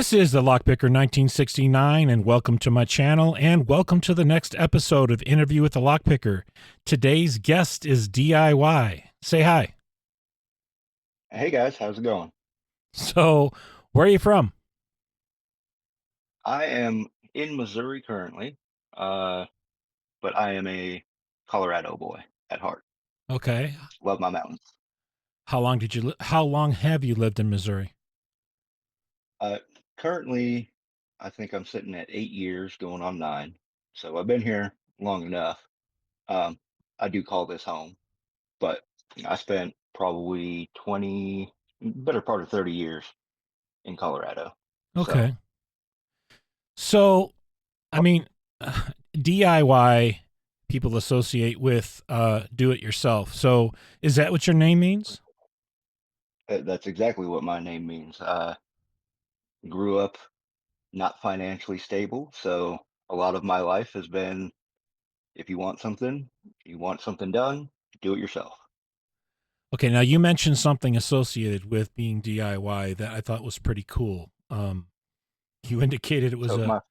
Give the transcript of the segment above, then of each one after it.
This is the Lockpicker 1969, and welcome to my channel, and welcome to the next episode of Interview with the Lockpicker. Today's guest is DIY. Say hi. Hey guys, how's it going? So, where are you from? I am in Missouri currently, uh, but I am a Colorado boy at heart. Okay. Love my mountains. How long have you lived in Missouri? Uh, Currently, I think I'm sitting at 8 years, going on 9. So I've been here long enough. Um, I do call this home, but I spent probably 20, better part of 30 years in Colorado. So Okay. So, I uh, mean, DIY people associate with do it yourself. So, is that what your name means? that's exactly what my name means. Grew up not financially stable, so a lot of my life has been if you want something done, do it yourself. Okay, now you mentioned something associated with being DIY that I thought was pretty cool. You indicated it was So a.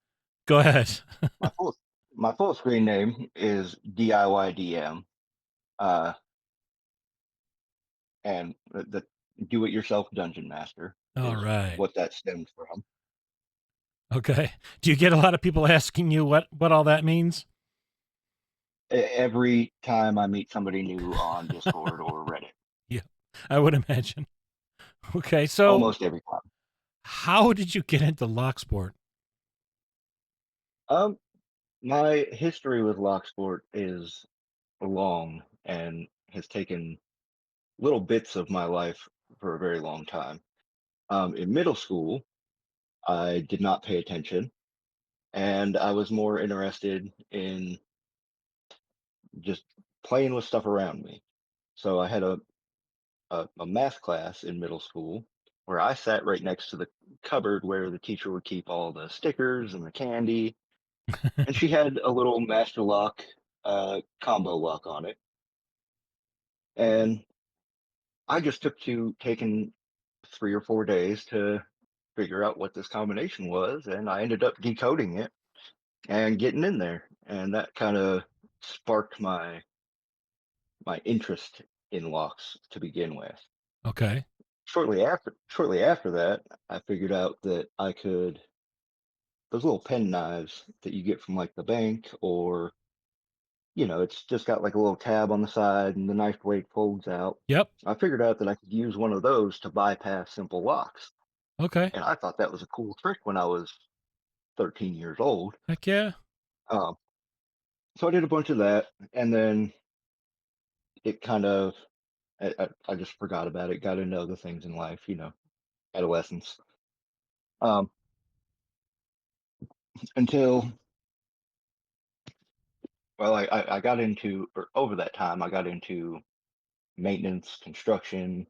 Go ahead. my full my full screen name is DIYDM, uh, and the do it yourself dungeon master All is right. what that stems from. Okay. Do you get a lot of people asking you what all that means? Every time I meet somebody new on Discord or Reddit, Yeah, I would imagine. Okay, so almost every time. how did you get into lock sport? Um, my history with Locksport is long and has taken little bits of my life for a very long time. In middle school, I did not pay attention, and I was more interested in just playing with stuff around me. So I had a math class in middle school where I sat right next to the cupboard where the teacher would keep all the stickers and the candy, and she had a little master lock combo lock on it, and I just took to taking 3 or 4 days to figure out what this combination was, and I ended up decoding it and getting in there, and that kind of sparked my interest in locks to begin with. Okay. Shortly after that, I figured out that I could those little pen knives that you get from like the bank, or it's just got like a little tab on the side and the knife blade folds out. Yep. I figured out that I could use one of those to bypass simple locks. Okay. And I thought that was a cool trick when I was 13 years old. Heck yeah. Um, so I did a bunch of that, and then it kind of I just forgot about it. Got into other things in life, adolescence. Um, until well, I got into or over that time I got into maintenance, construction.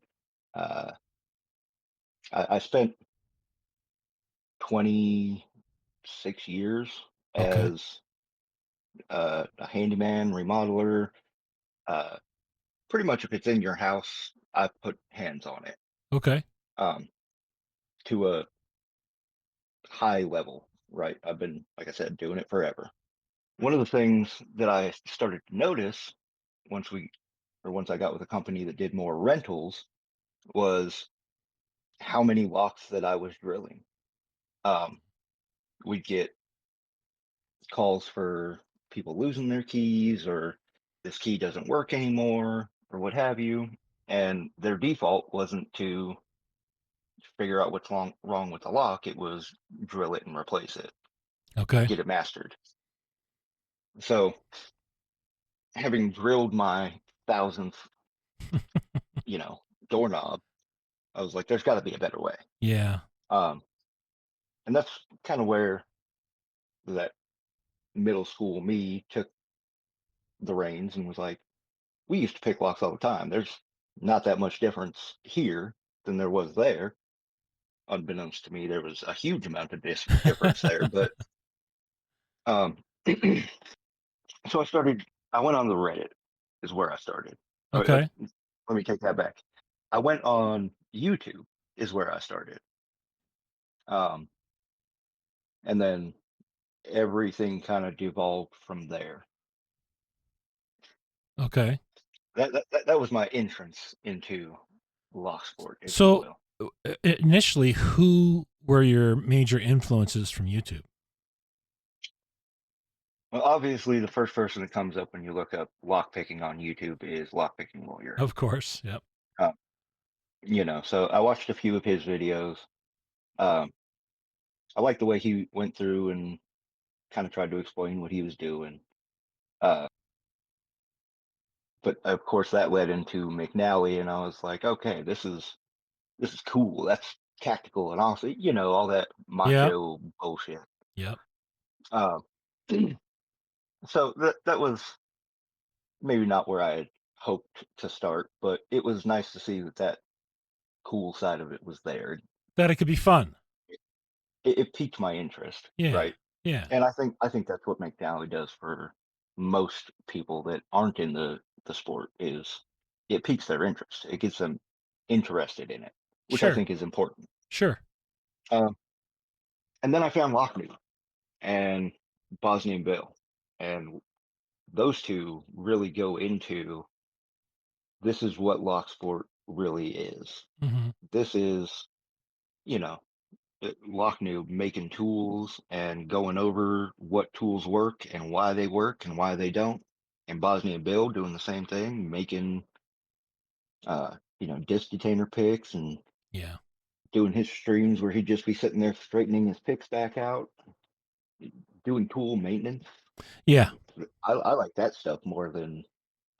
Uh, I spent 26 years Okay. as a handyman, remodeler. Uh, Pretty much, if it's in your house, I put hands on it. Okay. Um, to a high level, right? I've been, like I said, doing it forever. One of the things that I started to notice once we, or once I got with a company that did more rentals, was how many locks that I was drilling. Um, we'd get calls for people losing their keys, or this key doesn't work anymore, or what have you. And their default wasn't to figure out what's wrong with the lock. It was drill it and replace it, Okay. get it mastered. So having drilled my thousandth, you know, doorknob, I was like, there's got to be a better way. Yeah. Um, and that's kind of where that middle school me took the reins and was like, we used to pick locks all the time. There's not that much difference here than there was there. Unbeknownst to me, there was a huge amount of difference there. But um, so I went on the Reddit, is where I started. Okay. Let me take that back. I went on YouTube, is where I started. and then everything kind of devolved from there. Okay. That was my entrance into lock sport, if you So will. initially, who were your major influences from YouTube? Well, obviously, the first person that comes up when you look up lock picking on YouTube is Lockpicking Lawyer. Of course. Yep. Uh, so I watched a few of his videos. Um, I like the way he went through and kind of tried to explain what he was doing. Uh, but of course, that led into McNally, and I was like, okay, this is cool. That's tactical and also, all that Yep. macho bullshit. Yep. Um, so that was maybe not where I had hoped to start, but it was nice to see that cool side of it was there. That it could be fun. It piqued my interest, Yeah. right? Yeah. And I think that's what McNally does for most people that aren't in the sport is it piques their interest. It gets them interested in it, which I Sure. think is important. Sure. Um, and then I found Lockney and Bosnian Bill, and those two really go into this is what lock sport really is. Hmm. This is, you know, Locknew making tools and going over what tools work and why they work and why they don't. And Bosnian Bill doing the same thing, making disc detainer picks and Yeah. doing his streams where he'd just be sitting there straightening his picks back out, doing tool maintenance. Yeah. I like that stuff more than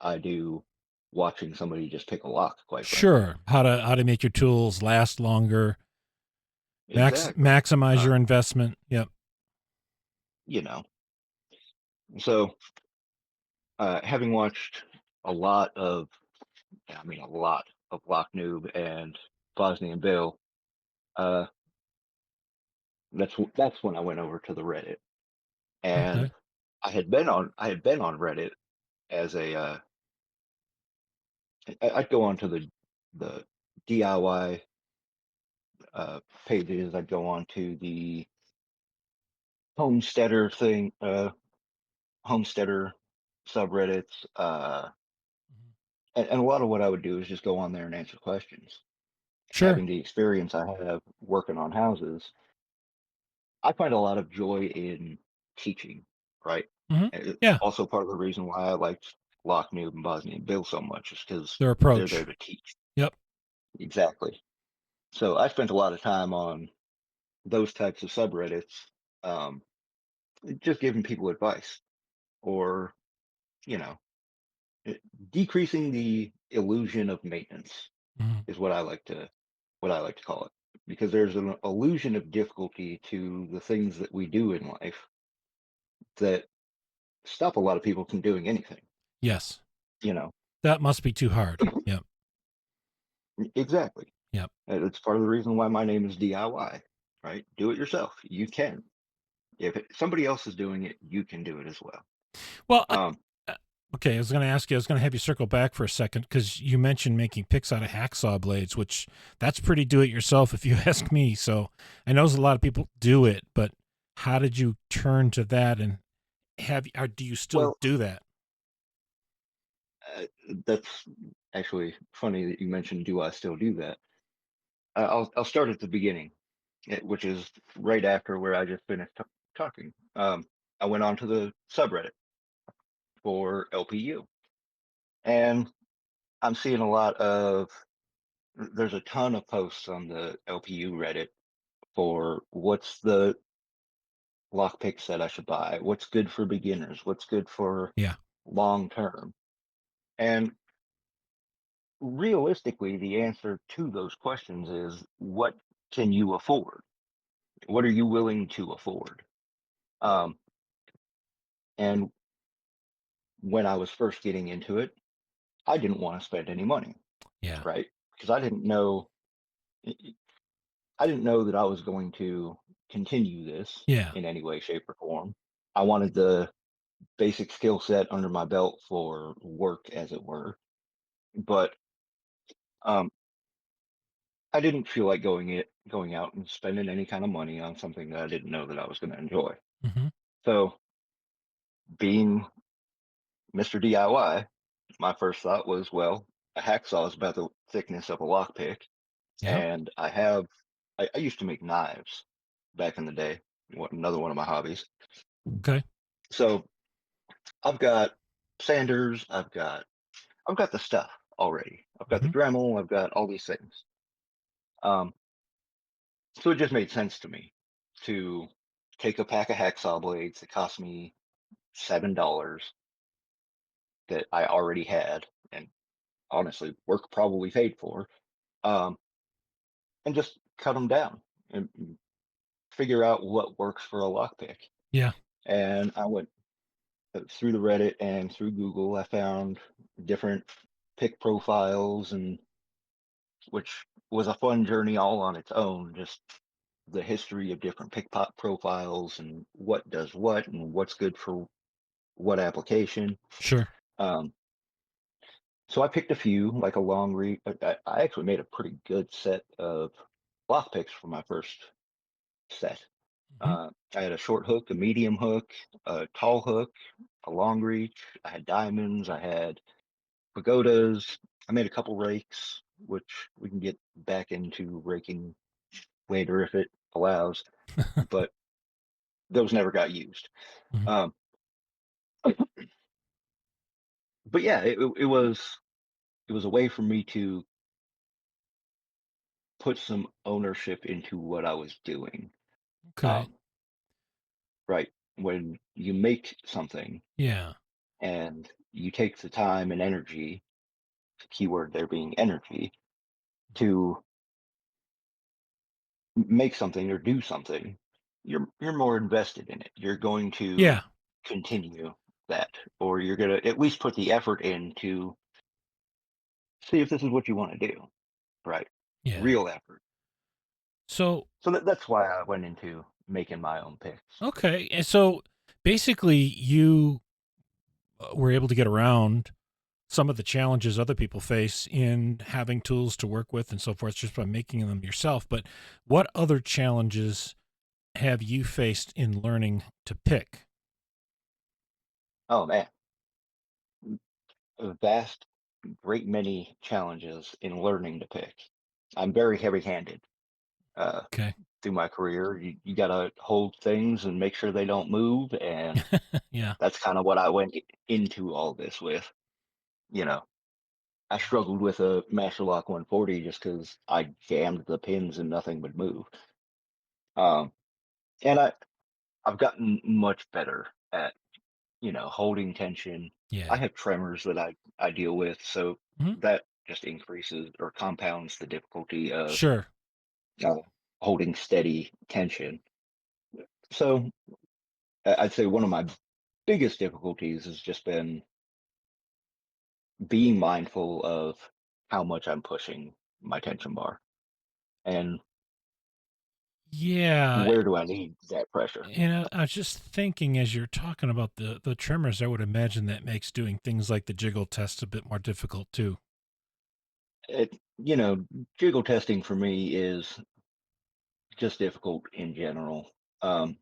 I do watching somebody just pick a lock, quite frankly. Sure. How to make your tools last longer, Exactly. maximize Uh, your investment. Yep. you know, so having watched a lot of a lot of Loch Noob and Bosnian Bill. Uh, that's when I went over to the Reddit, and Okay. I had been on Reddit as I'd go on to the DIY pages. I'd go on to the homesteader thing, homesteader subreddits, Mhm. and a lot of what I would do is just go on there and answer questions. Sure. Having the experience I have working on houses, I find a lot of joy in teaching, right? Hmm. And it's Yeah. also part of the reason why I liked Loch Noob and Bosnian Bill so much is because Their they're there approach. to teach. Yep. Exactly. So I spent a lot of time on those types of subreddits, um, just giving people advice or, you know, eh, decreasing the illusion of maintenance Mhm. is what I like to call it. Because there's an illusion of difficulty to the things that we do in life that stop a lot of people from doing anything, Yes. you know? That must be too hard. Yep. Exactly. Yep. It's part of the reason why my name is DIY, right? Do it yourself. You can. If somebody else is doing it, you can do it as well. Well, Um, uh, okay. I was going to ask you. I was going to have you circle back for a second because you mentioned making picks out of hacksaw blades, which that's pretty do-it-yourself, if you ask me. So I know a lot of people do it, but how did you turn to that, and or do you still well, do that? uh, that's actually funny that you mentioned. Do I still do that? I'll start at the beginning, which is right after where I just finished talking. I went on to the subreddit for LPU, and I'm seeing a lot of. There's a ton of posts on the LPU Reddit for what's the lockpick set I should buy, what's good for beginners, what's good for Yeah. long term. And realistically, the answer to those questions is what can you afford? What are you willing to afford? Um, and when I was first getting into it, I didn't want to spend any money, Yeah. right? Because I didn't know that I was going to continue this Yeah. in any way, shape, or form. I wanted the basic skill set under my belt for work, as it were. But um, I didn't feel like going out and spending any kind of money on something that I didn't know that I was going to enjoy. Hmm. So, being Mr. DIY, my first thought was, well, a hacksaw is about the thickness of a lockpick, Yeah. and I used to make knives back in the day. Another one of my hobbies. Okay. So I've got sanders, I've got the stuff already. I've got the Hmm. Dremel, I've got all these things. Um, so it just made sense to me to take a pack of hacksaw blades that cost me $7 that I already had, and honestly, work probably paid for, um, and just cut them down and figure out what works for a lockpick. Yeah. And I went through the Reddit and through Google. I found different pick profiles, and which was a fun journey all on its own. Just the history of different pick profiles and what does what and what's good for what application. Sure. Um, so I picked a few, like a long reach. I actually made a pretty good set of lock picks for my first set. Hmm. I had a short hook, a medium hook, a tall hook, a long reach. I had diamonds. I had pagodas. I made a couple rakes, which we can get back into raking later if it allows, but those never got used. Hmm. Um, but yeah, it was a way for me to put some ownership into what I was doing. Okay. Um, right. When you make something Yeah. and you take the time and energy, keyword there being energy, to make something or do something, you're more invested in it. You're going to Yeah. continue that, or you're gonna at least put the effort in to see if this is what you want to do. Right. Yeah. Real effort. So, So that's why I went into making my own picks. okay. And so basically, you were able to get around some of the challenges other people face in having tools to work with and so forth just by making them yourself. But what other challenges have you faced in learning to pick? Oh man, a vast, great many challenges in learning to pick. I'm very heavy-handed uh, Okay. through my career. You got to hold things and make sure they don't move, and Yeah. that's kind of what I went into all this with. You know, I struggled with a Master Lock 140 just because I jammed the pins and nothing would move. Um, and I've gotten much better at holding tension. I Yeah. have tremors that I deal with, so Mhm. that just increases or compounds the difficulty of Sure. uh, holding steady tension. So I'd say one of my biggest difficulties has just been being mindful of how much I'm pushing my tension bar and Yeah. where do I need that pressure. And I was just thinking as you're talking about the tremors, I would imagine that makes doing things like the jiggle test a bit more difficult too. Jiggle testing for me is just difficult in general. Um,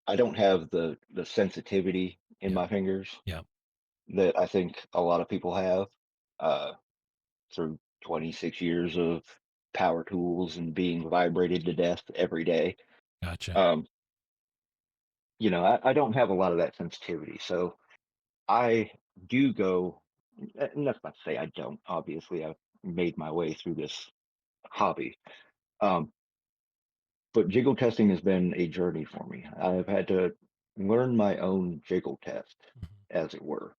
I don't have the sensitivity in Yeah. my fingers Yeah. that I think a lot of people have uh, through 26 years of power tools and being vibrated to death every day. Gotcha. Um, I don't have a lot of that sensitivity, so I do go. And that's not to say I don't. Obviously, I've made my way through this hobby. Um, but jiggle testing has been a journey for me. I've had to learn my own jiggle test, Mhm. as it were.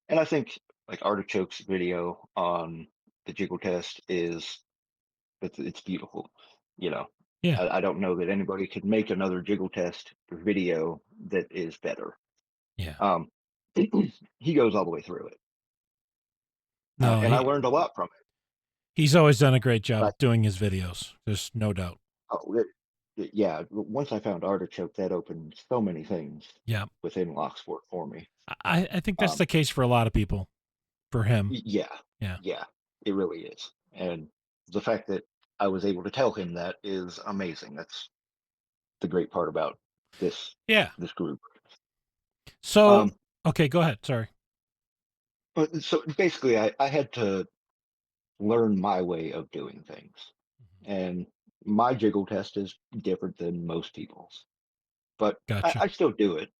And I think like Artichoke's video on the jiggle test it's beautiful. You know, Yeah. I don't know that anybody could make another jiggle test video that is better. Yeah. Um, he goes all the way through it, No, and I learned a lot from it. he's always done a great job But at doing his videos. There's no doubt. yeah, once I found Artichoke, that opened so many things Yeah. within Locksport for me. I think that's Um, the case for a lot of people. For him. yeah, Yeah. yeah, it really is, and the fact that I was able to tell him that is amazing. That's the great part about this Yeah. this group. So, Um, okay, go ahead. Sorry. so basically, I had to learn my way of doing things, Mhm. and my jiggle test is different than most people's, but Gotcha. I still do it.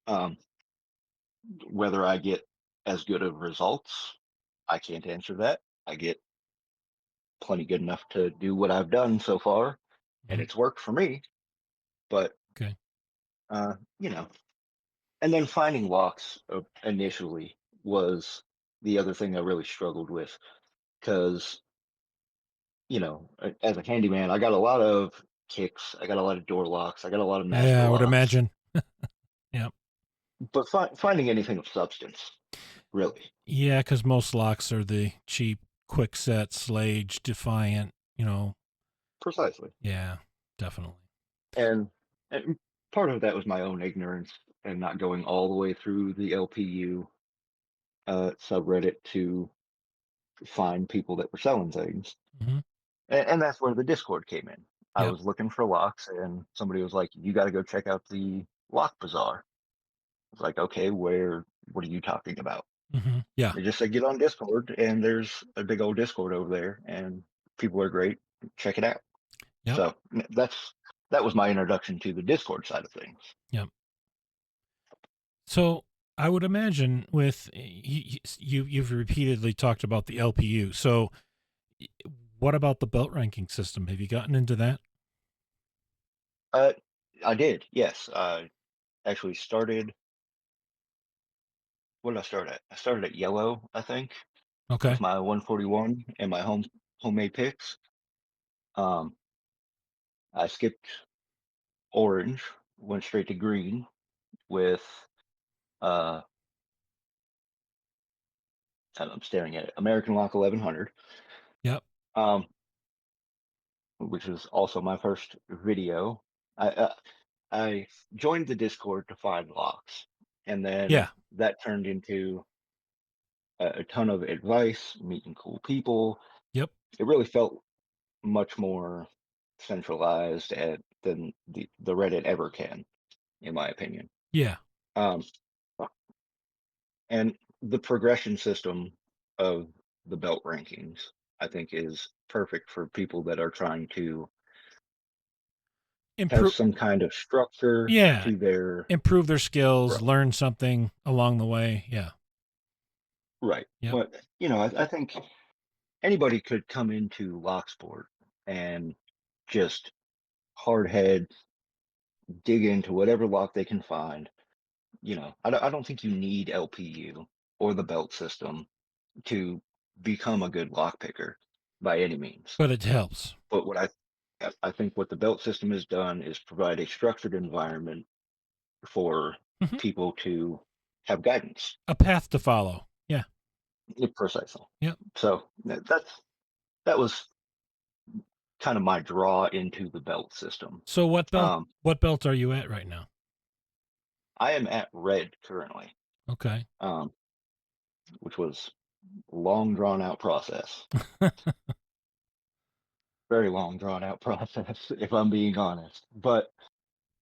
Um, whether I get as good of results, I can't answer that. I get plenty good enough to do what I've done so far, and Mhm. it's worked for me. But Okay. you know, and then finding locks initially was the other thing I really struggled with because as a handyman, I got a lot of kicks, I got a lot of door locks, I got a lot of master Yeah, I would locks, imagine. Yeah. but finding anything of substance, really, Yeah, because most locks are the cheap, quick set, Slage, Defiant, precisely. Yeah, definitely. And, and part of that was my own ignorance and not going all the way through the LPU subreddit to find people that were selling things. Mhm. And that's where the Discord came in. I Yep. was looking for locks, and somebody was like, "You got to go check out the Lock Bazaar." I was like, "Okay, where? What are you talking about?" Yeah. They just said, "Get on Discord, and there's a big old Discord over there, and people are great. Check it out." Yep. So that was my introduction to the Discord side of things. Yep. So I would imagine with you've repeatedly talked about the LPU. So y- what about the belt ranking system? Have you gotten into that? Uh, I did, yes. I actually started. What did I start at? I started at yellow, I think, Okay. with my 141 and my homemade picks. Um, I skipped orange, went straight to green with uh and I'm staring at it, American Lock 1100, Yep. um, which was also my first video. I joined the Discord to find locks, and then Yeah. that turned into a ton of advice, meeting cool people. Yep. It really felt much more centralized than the Reddit ever can, in my opinion. Yeah. Um, and the progression system of the belt rankings, I think, is perfect for people that are trying to have Improve. some kind of structure Yeah. to their Improve their skills. growth. Learn something along the way. Yeah. Right. Yep. But, I think anybody could come into Locksport and just hard head dig into whatever lock they can find. I don't think you need LPU or the belt system to become a good lock picker by any means. But it helps. But I think what the belt system has done is provide a structured environment for Mhm. people to have guidance. A path to follow. Yeah. Precisely. Yep. So that was kind of my draw into the belt system. So what belt? Um, What belt are you at right now? I am at red currently, Okay. um, which was a long drawn out process. Very long drawn out process, if I'm being honest. But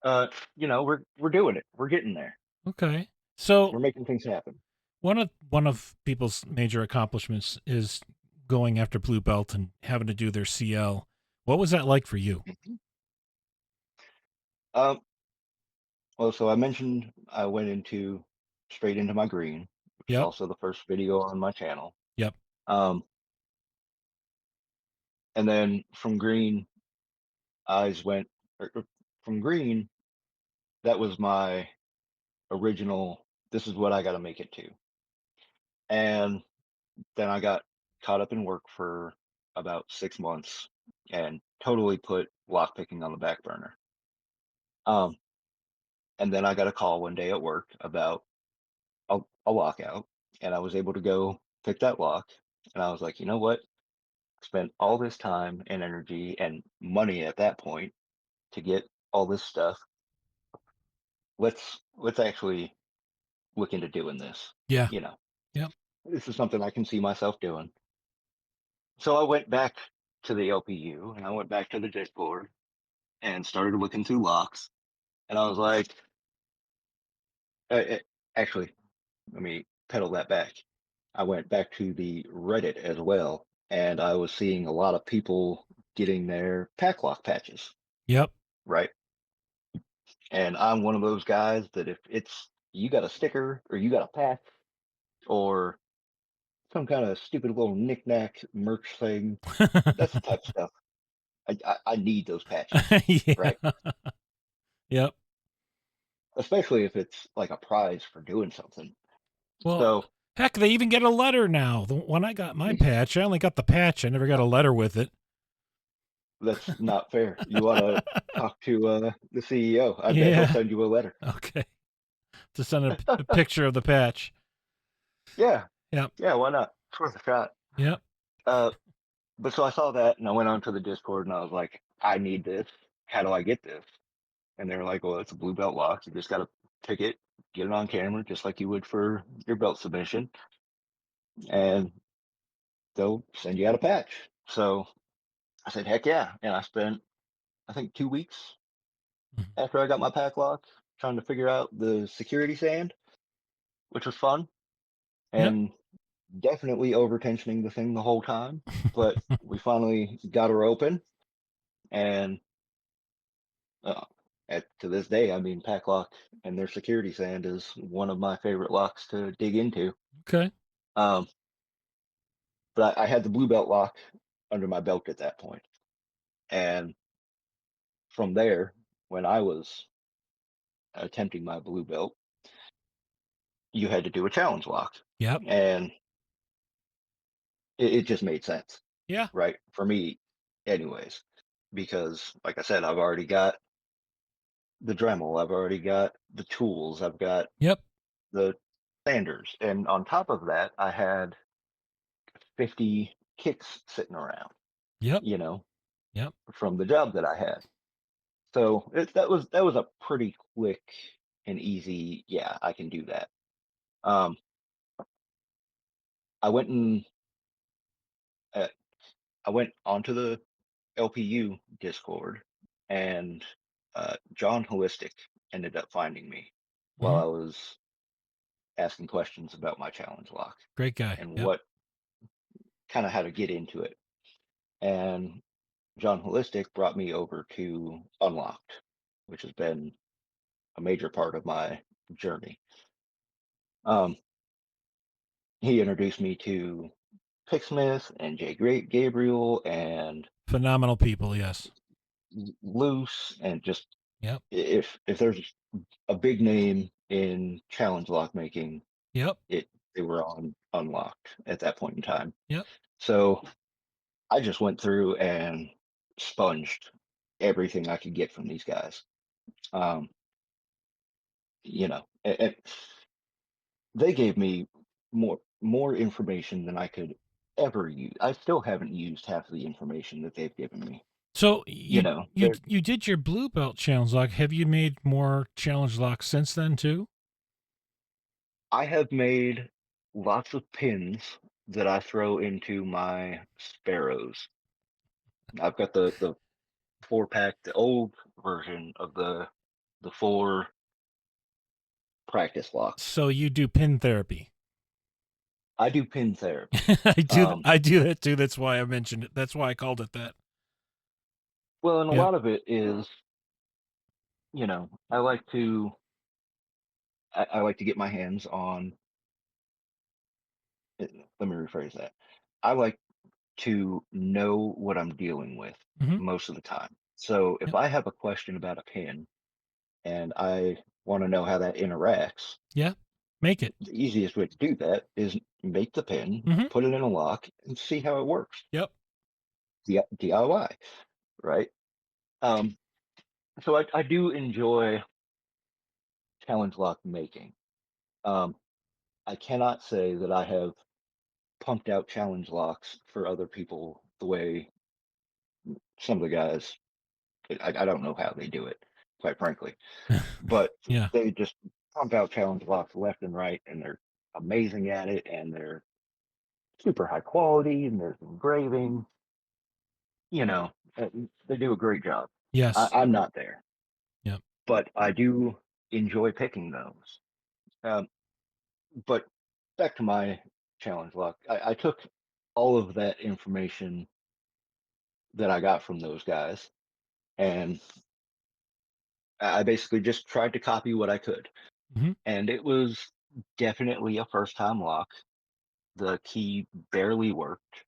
we're doing it. We're getting there. Okay. So We're making things happen. one of people's major accomplishments is going after blue belt and having to do their CL. What was that like for you? Mhm. Um, well, so I mentioned I went into straight into my green, which is Yep. also the first video on my channel. Yep. Um, and then from green, eyes went from green. That was my original. This is what I got to make it to. And then I got caught up in work for about 6 months and totally put lockpicking on the back burner. Um, and then I got a call one day at work about a lockout, and I was able to go pick that lock. And I was like, you know what? I spent all this time and energy and money at that point to get all this stuff. Let's actually look into doing this. Yeah. You know, Yep. this is something I can see myself doing. So I went back. to the LPU and I went back to the Discord and started looking through locks. And I was like, uh, uh, actually, let me pedal that back. I went back to the Reddit as well, and I was seeing a lot of people getting their pack lock patches, Yep. right? And I'm one of those guys that if it's you got a sticker or you got a patch or some kind of stupid little knick-knack merch thing, that's the type of stuff I need those patches, Yeah. right? Yep. Especially if it's like a prize for doing something. Well, So heck, they even get a letter now. When I got my patch, I only got the patch. I never got a letter with it. that's not fair. You want to talk to the CEO? I bet he'll Yeah. send you a letter. Okay. To send a picture of the patch. Yeah, Yep. yeah, why not? It's worth a shot. Yep. Uh, but so I saw that and I went onto the Discord and I was like, I need this. How do I get this? And they were like, well, it's a blue belt lock. You just got to pick it, get it on camera, just like you would for your belt submission, and they'll send you out a patch. So I said, heck yeah. And I spent, I think, 2 weeks Mhm. after I got my pack lock trying to figure out the security sand, which was fun Yep. and definitely over tensioning the thing the whole time. But we finally got her open and Uh, to this day, I mean, Packlock and their security sand is one of my favorite locks to dig into. Okay. Um, but I had the blue belt lock under my belt at that point, and from there, when I was attempting my blue belt, you had to do a challenge lock, Yep. and it just made sense, Yeah. right? For me, anyways, because like I said, I've already got the Dremel, I've already got the tools, I've got Yep. the sanders, and on top of that, I had 50 kicks sitting around, Yep. you know, Yep. from the job that I had. So that was a pretty quick and easy. Yeah, I can do that. Um, I went and uh, I went onto the LPU Discord, and John Holistic ended up finding me while Mhm. I was asking questions about my challenge lock Great guy. and Yep. what kind of how to get into it. And John Holistic brought me over to Unlocked, which has been a major part of my journey. Um, he introduced me to Picksmith and Gabriel and Phenomenal people. Yes. Loose, and just Yep. if there's a big name in challenge lock making, Yep. it they were on Unlocked at that point in time. Yep. So I just went through and sponged everything I could get from these guys. Um, and they gave me more information than I could ever use. I still haven't used half of the information that they've given me. So You you know, you there you did your blue belt challenge lock. Have you made more challenge locks since then too? I have made lots of pins that I throw into my sparrows. I've got the 4 pack, the old version of the 4 practice locks. So you do pin therapy. I do pin therapy. I do. Um, I do that too. That's why I mentioned it. That's why I called it that. well, and a Yep. lot of it is, I like to get my hands on. Let me rephrase that. I like to know what I'm dealing with Hmm. most of the time. So if Yep. I have a question about a pin and I want to know how that interacts, Yeah. Make it. the easiest way to do that is make the pin, Hmm. put it in a lock, and see how it works. Yep. DIY, right? Um, so I do enjoy challenge lock making. Um, I cannot say that I have pumped out challenge locks for other people the way some of the guys. I don't know how they do it, quite frankly, but Yeah. they just pump out challenge locks left and right, and they're amazing at it, and they're super high quality, and there's engraving. you know, they do a great job. Yes. I'm not there, Yep. but I do enjoy picking those. Um, but back to my challenge lock, I took all of that information that I got from those guys, and I basically just tried to copy what I could. Hmm. And it was definitely a first time lock. The key barely worked.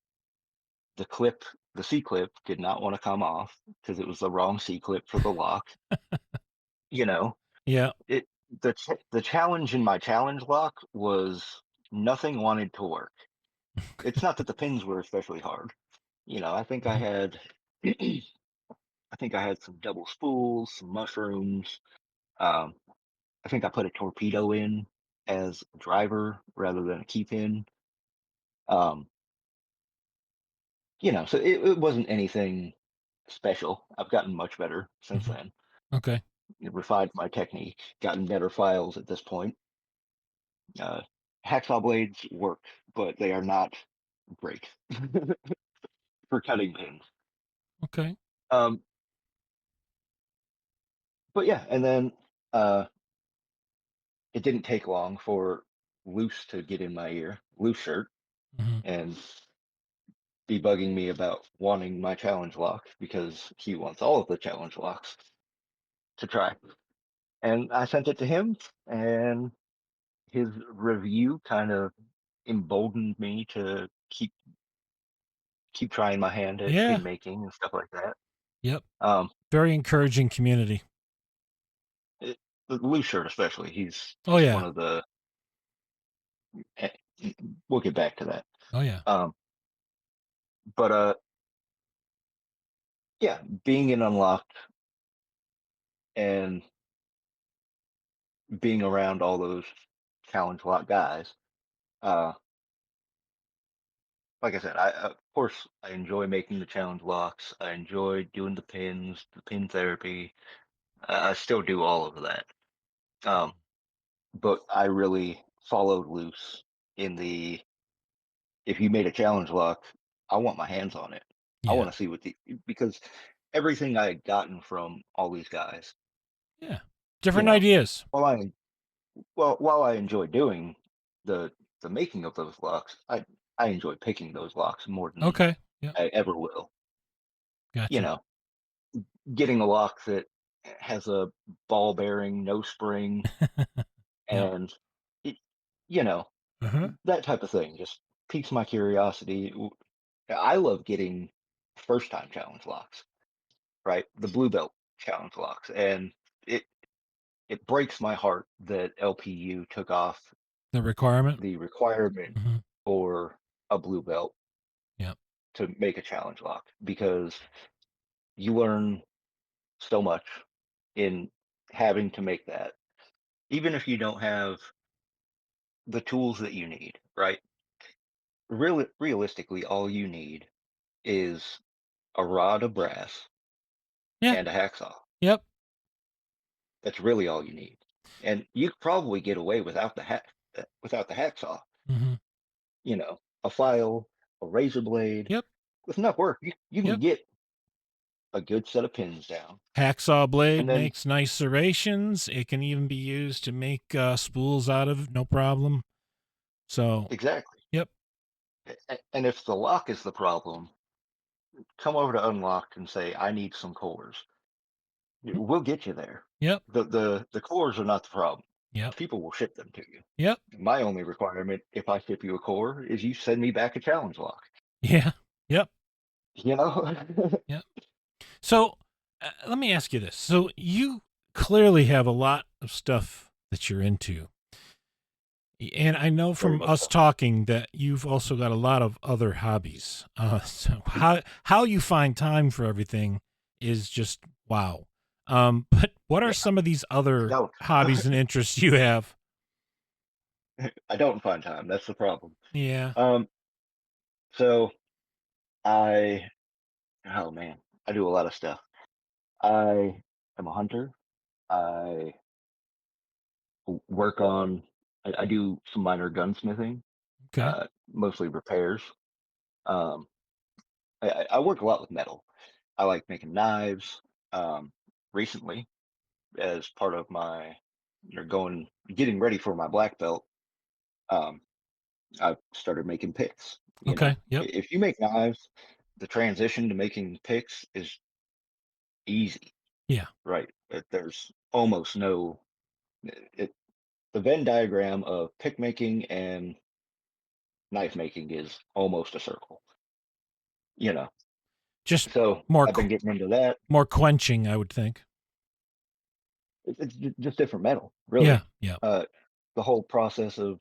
The clip, the C clip, did not want to come off because it was the wrong C clip for the lock. You know, Yeah. it the challenge in my challenge lock was nothing wanted to work. It's not that the pins were especially hard. I think I Mhm. had I think I had some double spools, some mushrooms. Um, I think I put a torpedo in as a driver rather than a key pin. Um, so it wasn't anything special. I've gotten much better since Mhm. then. Okay. Refined my technique, gotten better files at this point. Uh, Hacksaw blades work, but they are not great for cutting pins. Okay. Um, but yeah, and then uh, it didn't take long for Loose to get in my ear, Loose shirt, Hmm. and be bugging me about wanting my challenge lock because he wants all of the challenge locks to try. And I sent it to him, and his review kind of emboldened me to keep trying my hand at Yeah. pin making and stuff like that. Yep. Um, Very encouraging community. it, the Loose shirt, especially, he's Oh just one yeah. of the. eh, We'll get back to that. Oh yeah. Um, but yeah, being in Unlocked and being around all those challenge lock guys, uh, like I said, of course I enjoy making the challenge locks. I enjoy doing the pins, the pin therapy. I still do all of that. Um, but I really followed Loose in the if you made a challenge lock, I want my hands on it. I Yeah. want to see what the because everything I had gotten from all these guys, Yeah. you Different know, ideas. while I while I enjoy doing the the making of those locks, I enjoy picking those locks more than Okay. Yep. I ever will. You Gotcha. know, getting a lock that has a ball bearing, no spring, Yep. and it, you know, Uh-huh. that type of thing just piques my curiosity. I love getting first time challenge locks, right? The blue belt challenge locks, and it it breaks my heart that LPU took off The requirement. the requirement Hmm. for a blue belt Yep. to make a challenge lock because you learn so much in having to make that, even if you don't have the tools that you need, right? Realistically, all you need is a rod of brass Yeah. and a hacksaw. Yep. That's really all you need, and you could probably get away without the hacksaw. Hmm. A file, a razor blade. Yep. With enough work, you can Yep. get a good set of pins down, Hacksaw and blade then makes nice serrations. It can even be used to make spools out of, no problem. So, exactly. yep. And if the lock is the problem, come over to Unlocked and say, "I need some cores." Mm. We'll get you there. Yep. The cores are not the problem. Yep. People will ship them to you. Yep. My only requirement, if I ship you a core, is you send me back a challenge lock. Yeah. Yep. You know? Yep. So, let me ask you this. So, you clearly have a lot of stuff that you're into. And I know Very from much us so. talking that you've also got a lot of other hobbies. So how you find time for everything is just wow. But what are Yeah, some of these I other don't. hobbies and interests you have? I don't find time. That's the problem. Yeah. Um, so I, oh man, I do a lot of stuff. I am a hunter. I work on, I do some minor gunsmithing, Okay. mostly repairs. Um, I work a lot with metal. I like making knives. Um, Recently, as part of my or going getting ready for my black belt, um, I started making picks. You know, Okay. Yep. if you make knives, the transition to making picks is easy, Yeah. right? There's almost no it, the Venn diagram of pick making and knife making is almost a circle. You know, Just so more I've been qu- getting into that. more quenching, I would think. It's just different metal, Yeah. really. Yeah. Uh, the whole process of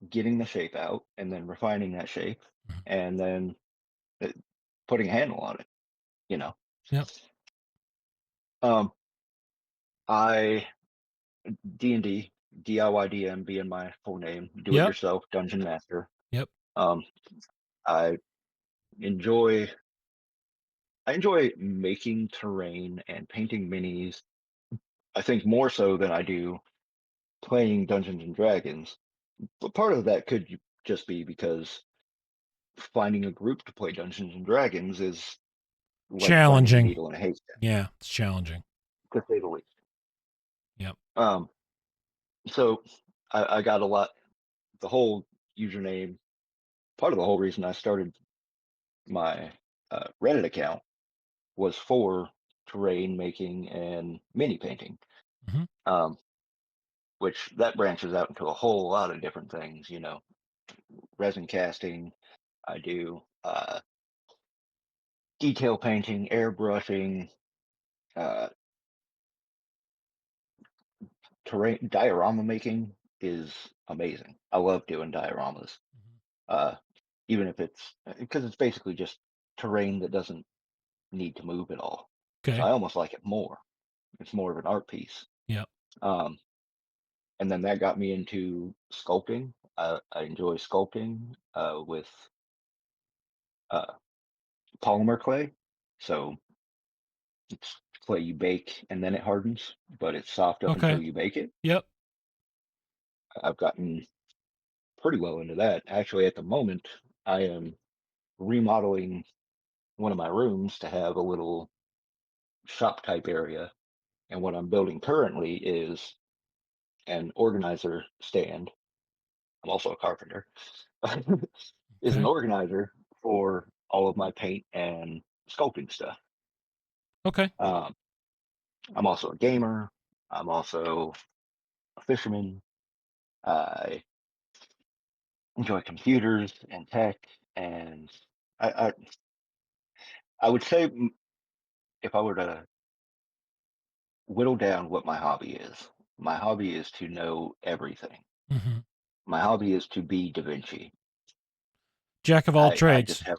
getting the shape out and then refining that shape Mhm. and then uh, putting a handle on it. You know, Yep. um, I D&D DIYDM being my full name, do it Yep. yourself dungeon master. Yep. Um, I enjoy I enjoy making terrain and painting minis. I think more so than I do playing Dungeons and Dragons. But part of that could just be because finding a group to play Dungeons and Dragons is like finding a Challenging. needle in a haystack, Yeah. It's challenging. to say the least. Yep. Um, so I got a lot. The whole username, part of the whole reason I started my Reddit account was for terrain making and mini painting, Hmm. um, which that branches out into a whole lot of different things. You know, resin casting. I do detail painting, airbrushing, uh, terrain diorama making is amazing. I love doing dioramas, uh, even if it's because it's basically just terrain that doesn't need to move at all. So Okay. I almost like it more. It's more of an art piece. Yep. Um, and then that got me into sculpting. I enjoy sculpting with uh, polymer clay. So it's clay you bake and then it hardens, but it's soft up until Okay. you bake it. Yep. I've gotten pretty well into that. Actually, at the moment, I am remodeling one of my rooms to have a little shop type area. And what I'm building currently is an organizer stand. I'm also a carpenter. Is an Okay. organizer for all of my paint and sculpting stuff. Okay. Um, I'm also a gamer. I'm also a fisherman. I enjoy computers and tech, and I I would say if I were to whittle down what my hobby is to know everything. Hmm. My hobby is to be Da Vinci. Jack of all I just trades. have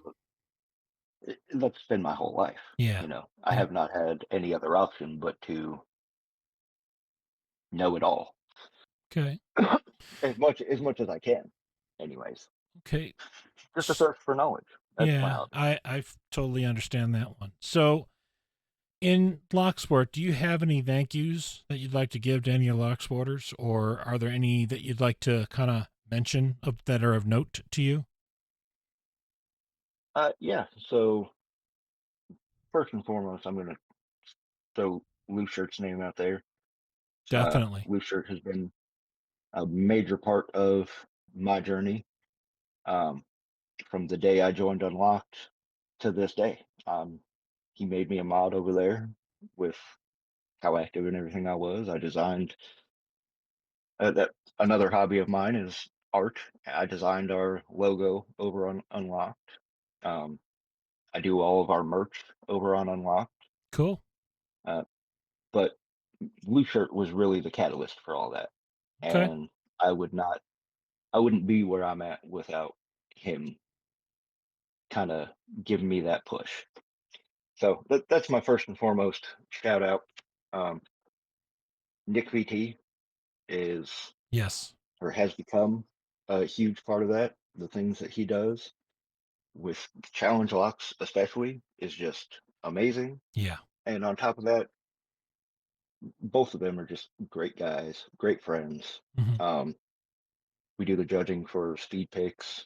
that's been my whole life. Yeah. You know, I Yep. have not had any other option but to know it all Okay. as much as I can. Anyways, Okay. just a thirst for knowledge. That's my Yeah, hobby. I totally understand that one. So, in Locksport, do you have any thank yous that you'd like to give to any of Locksporters, or are there any that you'd like to kind of mention that are of note to you? Yeah. So first and foremost, I'm gonna throw Loose Shirt's name out there. Definitely. Loose Shirt has been a major part of my journey. Um, from the day I joined Unlocked to this day. He made me a mod over there with how active and everything I was. I designed that. Another hobby of mine is art. I designed our logo over on Unlocked. Um, I do all of our merch over on Unlocked. Cool. Uh, but Blue Shirt was really the catalyst for all that, Okay. and I would not, I wouldn't be where I'm at without him kind of giving me that push. So that's my first and foremost shout out. Um, Nick VT is Yes. or has become a huge part of that. The things that he does with challenge locks, especially, is just amazing. Yeah. And on top of that, both of them are just great guys, great friends. Hmm. Um, we do the judging for speed picks.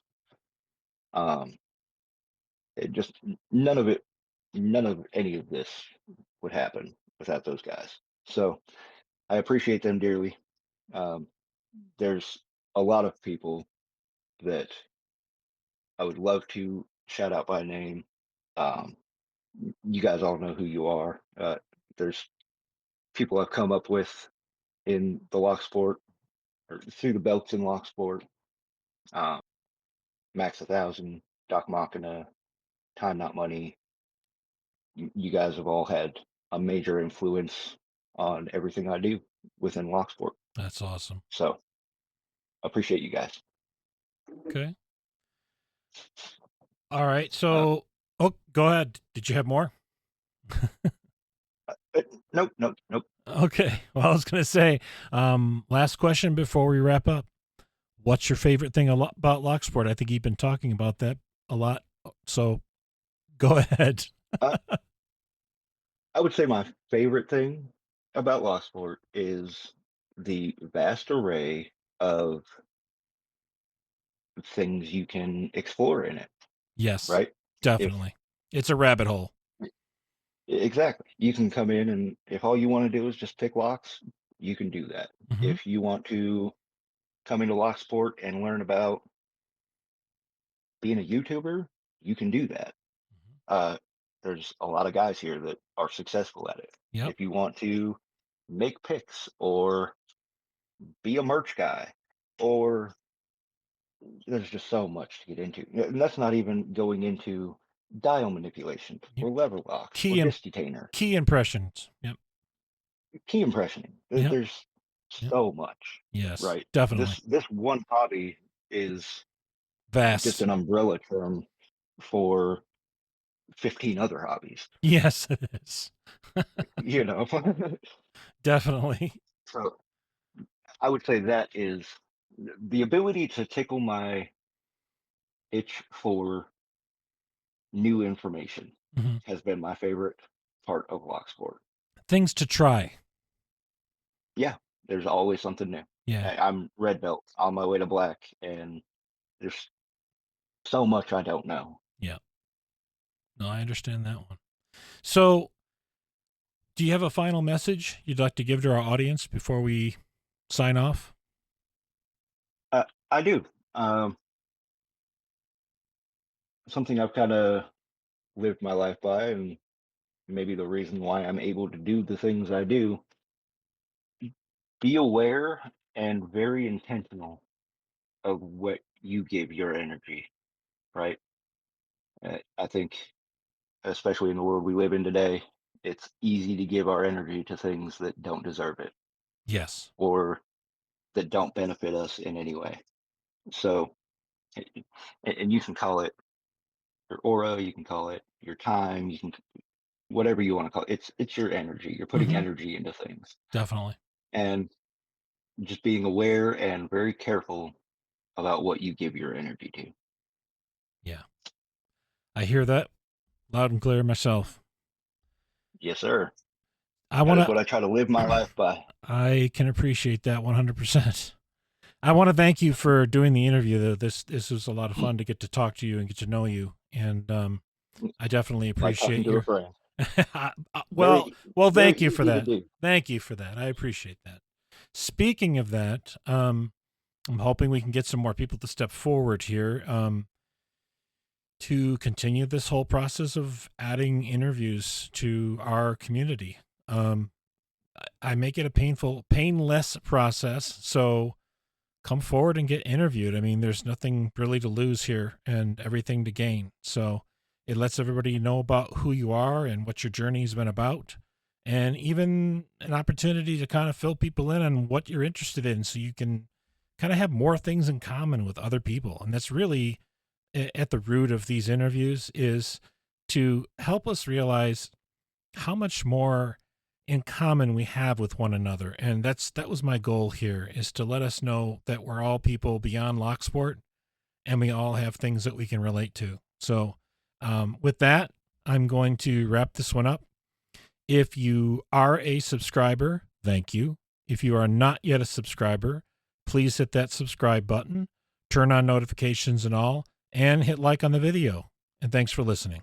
Um, It just none of it, none of any of this would happen without those guys. So I appreciate them dearly. Um, there's a lot of people that I would love to shout out by name. Um, you guys all know who you are. There's people I've come up with in the lock sport or through the belts in lock sport. Um, Max 1000, Doc Machina, Time Not Money. You guys have all had a major influence on everything I do within lock sport. That's awesome. So appreciate you guys. Okay. All right. Uh, So, oh, go ahead. Did you have more? nope, nope, nope. Okay. Well, I was going to say, last question before we wrap up. What's your favorite thing about Locksport? I think you've been talking about that a lot. So go ahead. I would say my favorite thing about lock sport is the vast array of things you can explore in it, Yes, right? If definitely. It's a rabbit hole. exactly, you can come in and if all you want to do is just pick locks, you can do that. Hmm. If you want to come into lock sport and learn about being a YouTuber, you can do that. Uh, there's a lot of guys here that are successful at it. Yep. If you want to make picks or be a merch guy, or there's just so much to get into. And that's not even going into dial manipulation Yep. or lever locks or Key destainer, key impressions. Yep. key impressioning. Yep. There's Yep. so much, Yes, right? definitely. This one hobby is just Vast. an umbrella term for 15 other hobbies, Yes, it is. you know. Definitely. So I would say that is the ability to tickle my itch for new information Hmm. has been my favorite part of lock sport. Things to try. Yeah, there's always something new. Yeah. I'm red belt on my way to black, and there's so much I don't know. Yeah. No, I understand that one. So, do you have a final message you'd like to give to our audience before we sign off? I do. Something I've kind of lived my life by, and maybe the reason why I'm able to do the things I do. Be aware and very intentional of what you give your energy, right? I think, especially in the world we live in today, it's easy to give our energy to things that don't deserve it Yes. or that don't benefit us in any way. So, and you can call it your aura, you can call it your time, you can whatever you want to call it. It's your energy. You're putting Hmm. energy into things, Definitely. and just being aware and very careful about what you give your energy to. Yeah. I hear that loud and clear myself. Yes, sir. I That want is what I try to live my to, life by. I can appreciate that 100%. I want to thank you for doing the interview though. This was a lot of fun to get to talk to you and get to know you. And I definitely Like talking appreciate to a your, friend. well, Very, very thank you for easy to that. do. Thank you for that. I appreciate that. Speaking of that, I'm hoping we can get some more people to step forward here. To continue this whole process of adding interviews to our community. I make it a painless process. So come forward and get interviewed. I mean, there's nothing really to lose here and everything to gain. So it lets everybody know about who you are and what your journey's been about. And even an opportunity to kind of fill people in on what you're interested in so you can kind of have more things in common with other people. And that's really at the root of these interviews is to help us realize how much more in common we have with one another. And that was my goal here, is to let us know that we're all people beyond Locksport and we all have things that we can relate to. So with that, I'm going to wrap this one up. If you are a subscriber, thank you. If you are not yet a subscriber, please hit that subscribe button, turn on notifications and all, and hit like on the video. and thanks for listening.